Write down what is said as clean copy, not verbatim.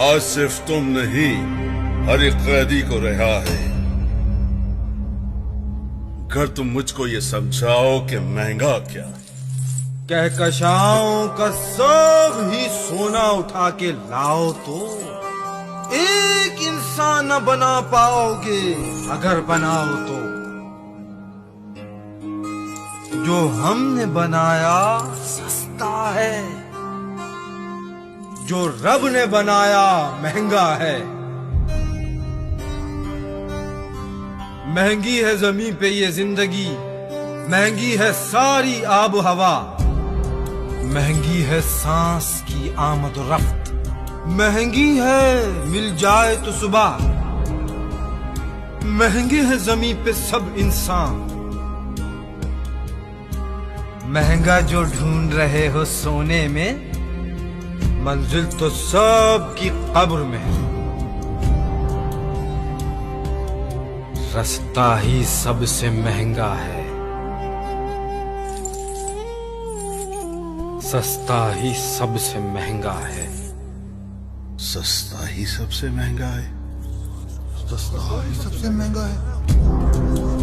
आज सिर्फ तुम नहीं, हर एक कैदी को रिहा है। अगर तुम मुझको ये समझाओ कि महंगा क्या। कहकशाओं का सब ही सोना उठा के लाओ तो एक इंसान न बना पाओगे। अगर बनाओ तो जो हमने बनाया सस्ता है, जो रब ने बनाया महंगा है। महंगी है जमीन पे ये जिंदगी, महंगी है सारी आब हवा, महंगी है सांस की आमद रफ्त, महंगी है मिल जाए तो सुबह, महंगे है जमीन पे सब इंसान। महंगा जो ढूंढ रहे हो सोने में, मंजिल तो सब की कब्र में है। रास्ता ही सबसे महंगा है, सस्ता ही सबसे महंगा है। सस्ता ही सबसे महंगा है। सस्ता ही सबसे महंगा है।